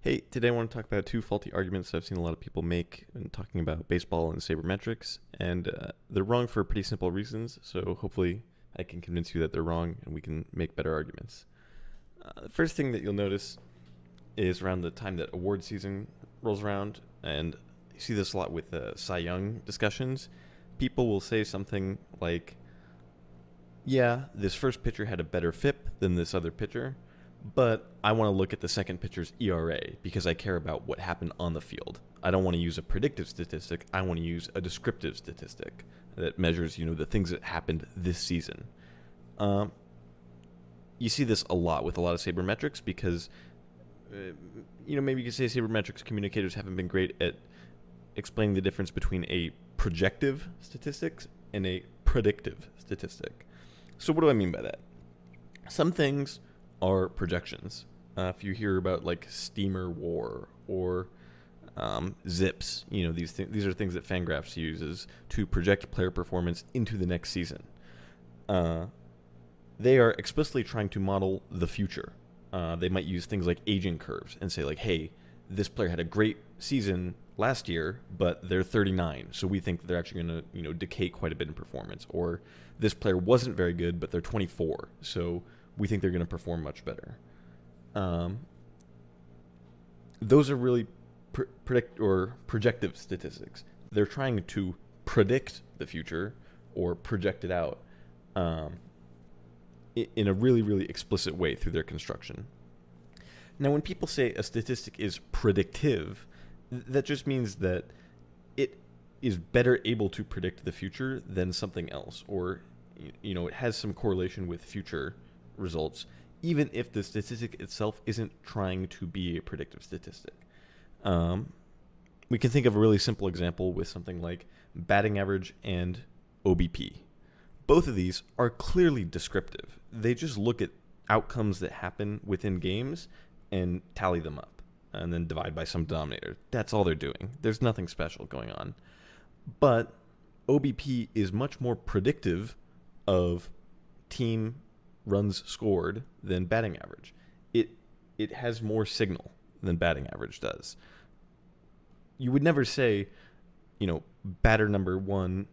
Hey, today I want to talk about two faulty arguments I've seen a lot of people make when talking about baseball and sabermetrics, and they're wrong for pretty simple reasons, so hopefully I can convince you that they're wrong and we can make better arguments. The first thing that you'll notice is around the time that award season rolls around, and you see this a lot with Cy Young discussions. People will say something like, yeah, this first pitcher had a better FIP than this other pitcher, but I want to look at the second pitcher's ERA because I care about what happened on the field. I don't want to use a predictive statistic. I want to use a descriptive statistic that measures, the things that happened this season. Um, you see this a lot with a lot of sabermetrics because, maybe you could say sabermetrics communicators haven't been great at explaining the difference between a projective statistic and a predictive statistic. So what do I mean by that? Some things are projections. If you hear about like Steamer War or Zips, these are things that Fangraphs uses to project player performance into the next season. They are explicitly trying to model the future. They might use things like aging curves and say like, hey, this player had a great season last year, but they're 39, so we think they're actually going to decay quite a bit in performance. Or this player wasn't very good, but they're 24, so we think they're going to perform much better. Those are really predict or projective statistics. They're trying to predict the future or project it out in a really, really explicit way through their construction. Now, when people say a statistic is predictive, that just means that it is better able to predict the future than something else, or it has some correlation with future results, even if the statistic itself isn't trying to be a predictive statistic. We can think of a really simple example with something like batting average and OBP. Both of these are clearly descriptive. They just look at outcomes that happen within games and tally them up and then divide by some denominator. That's all they're doing. There's nothing special going on. But OBP is much more predictive of team runs scored than batting average. It has more signal than batting average does. You would never say, batter number one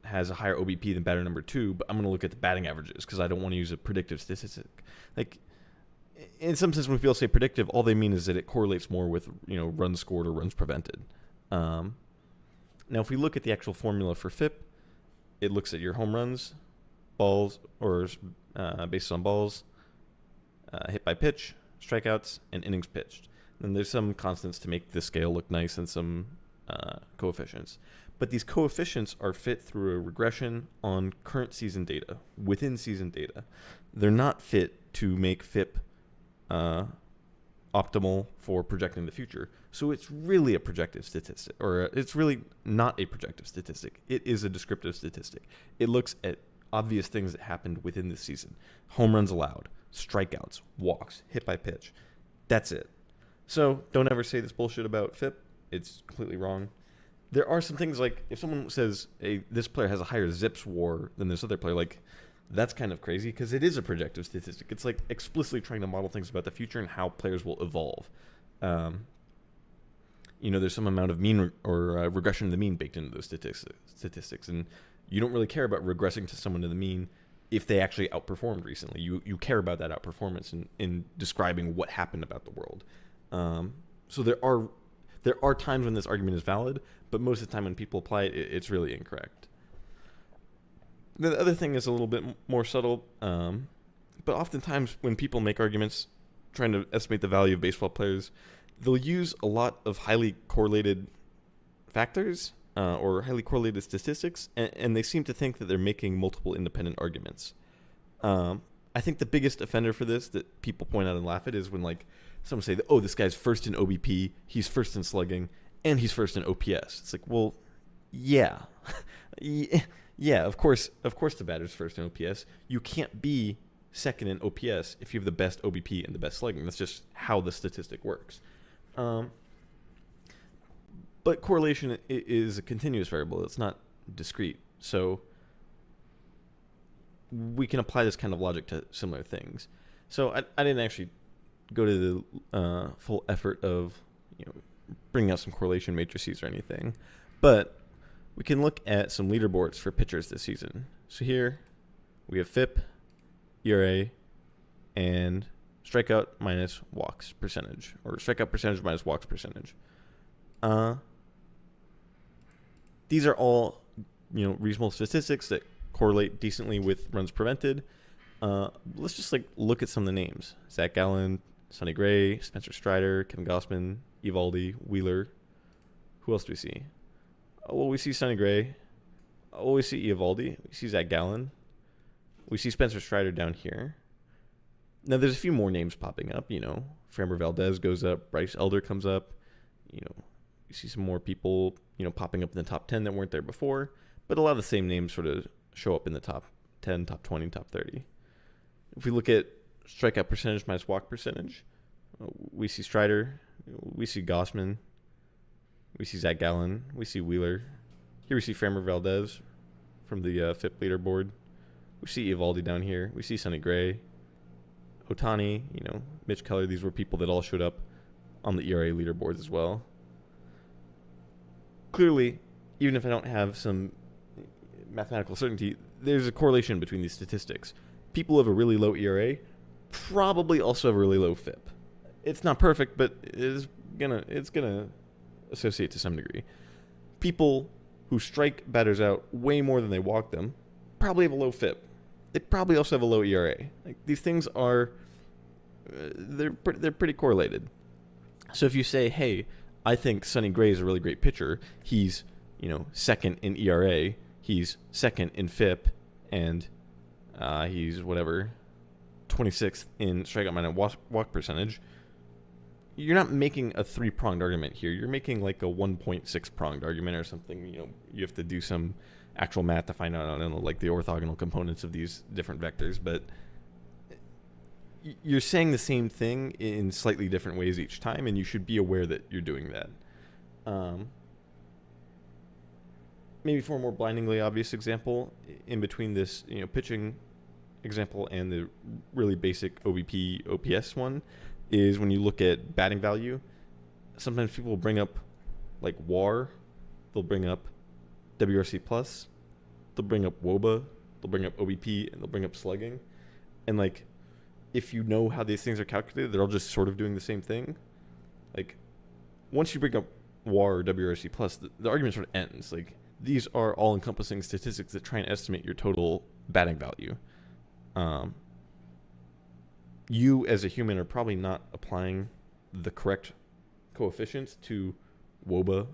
has a higher OBP than batter number two, but I'm going to look at the batting averages because I don't want to use a predictive statistic. Like, in some sense, when people say predictive, all they mean is that it correlates more with, runs scored or runs prevented. Now, if we look at the actual formula for FIP, it looks at your home runs, balls, or based on balls, hit by pitch, strikeouts, and innings pitched. And there's some constants to make the scale look nice and some coefficients. But these coefficients are fit through a regression on current season data, within season data. They're not fit to make FIP optimal for projecting the future. So it's really a projective statistic, or it's really not a projective statistic. It is a descriptive statistic. It looks at obvious things that happened within the season. Home runs allowed, strikeouts, walks, hit by pitch. That's it. So don't ever say this bullshit about FIP. It's completely wrong. There are some things like if someone says, hey, this player has a higher ZiPS WAR than this other player, like that's kind of crazy because it is a projective statistic. It's like explicitly trying to model things about the future and how players will evolve. There's some amount of mean or regression to the mean baked into those statistics, and you don't really care about regressing to someone to the mean if they actually outperformed recently. You care about that outperformance in describing what happened about the world. So there are times when this argument is valid, but most of the time when people apply it, it's really incorrect. The other thing is a little bit more subtle, but oftentimes when people make arguments trying to estimate the value of baseball players, they'll use a lot of highly correlated factors or highly correlated statistics, and they seem to think that they're making multiple independent arguments. I think the biggest offender for this that people point out and laugh at is when someone say, oh, this guy's first in OBP, he's first in slugging, and he's first in OPS. It's like, well, yeah. Yeah, of course the batter's first in OPS. You can't be second in OPS if you have the best OBP and the best slugging. That's just how the statistic works. But correlation is a continuous variable. It's not discrete. So we can apply this kind of logic to similar things. So I didn't actually go to the full effort of bringing out some correlation matrices or anything, but we can look at some leaderboards for pitchers this season. So here we have FIP, ERA, and strikeout minus walks percentage, or strikeout percentage minus walks percentage. These are all reasonable statistics that correlate decently with runs prevented. Let's just look at some of the names: Zach Gallen, Sonny Gray, Spencer Strider, Kevin Gausman, Eovaldi, Wheeler. Who else do we see? Well, we see Sonny Gray. We see Eovaldi. We see Zach Gallen. We see Spencer Strider down here. Now, there's a few more names popping up. Framber Valdez goes up. Bryce Elder comes up. You see some more people, popping up in the top 10 that weren't there before. But a lot of the same names sort of show up in the top 10, top 20, top 30. If we look at strikeout percentage minus walk percentage, we see Strider. We see Gausman. We see Zach Gallen. We see Wheeler. Here we see Framber Valdez from the FIP leaderboard. We see Eovaldi down here. We see Sonny Gray. Ohtani, Mitch Keller. These were people that all showed up on the ERA leaderboards as well. Clearly, even if I don't have some mathematical certainty, there's a correlation between these statistics. People have a really low ERA probably also have a really low FIP. It's not perfect, but it's gonna associate to some degree. People who strike batters out way more than they walk them probably have a low FIP. They probably also have a low ERA. These things are they're pretty correlated. So if you say, hey, I think Sonny Gray is a really great pitcher, he's second in ERA, he's second in FIP, and he's 26th in strikeout minus walk percentage. You're not making a 3-pronged argument here. You're making a 1.6 pronged argument or something. You have to do some actual math to find out, the orthogonal components of these different vectors. But you're saying the same thing in slightly different ways each time, and you should be aware that you're doing that. Maybe for a more blindingly obvious example, in between this pitching example and the really basic OBP OPS one, is when you look at batting value. Sometimes people will bring up WAR, they'll bring up WRC plus, they'll bring up WOBA, they'll bring up OBP, and they'll bring up slugging. And if you know how these things are calculated, they're all just sort of doing the same thing. Once you bring up WAR or WRC plus, the argument sort of ends. These are all encompassing statistics that try and estimate your total batting value. You as a human are probably not applying the correct coefficients to WOBA,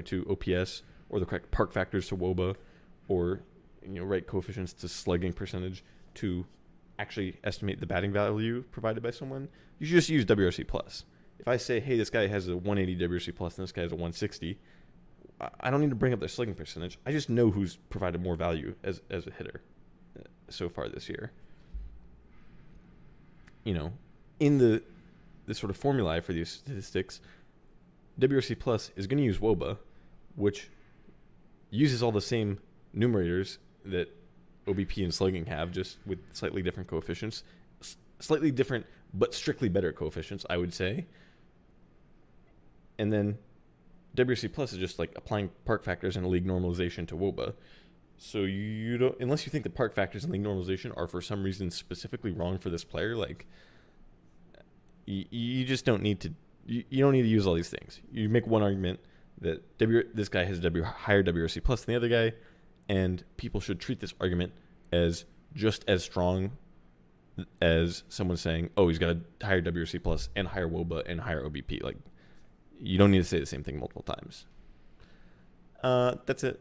to OPS, or the correct park factors to WOBA, or right coefficients to slugging percentage to actually estimate the batting value provided by someone. You should just use WRC plus. If I say, hey, this guy has a 180 WRC plus and this guy has a 160, I don't need to bring up their slugging percentage. I just know who's provided more value as a hitter so far this year. In the sort of formulae for these statistics, WRC plus is going to use WOBA, which uses all the same numerators that OBP and slugging have, just with slightly different coefficients, slightly different but strictly better coefficients, I would say. And then WRC plus is just applying park factors and league normalization to WOBA. So you don't, unless you think the park factors and league normalization are for some reason specifically wrong for this player, you just don't need to. You don't need to use all these things. You make one argument that this guy has higher WRC plus than the other guy, and people should treat this argument as just as strong as someone saying, oh, he's got a higher WRC plus and higher WOBA and higher OBP. You don't need to say the same thing multiple times. That's it.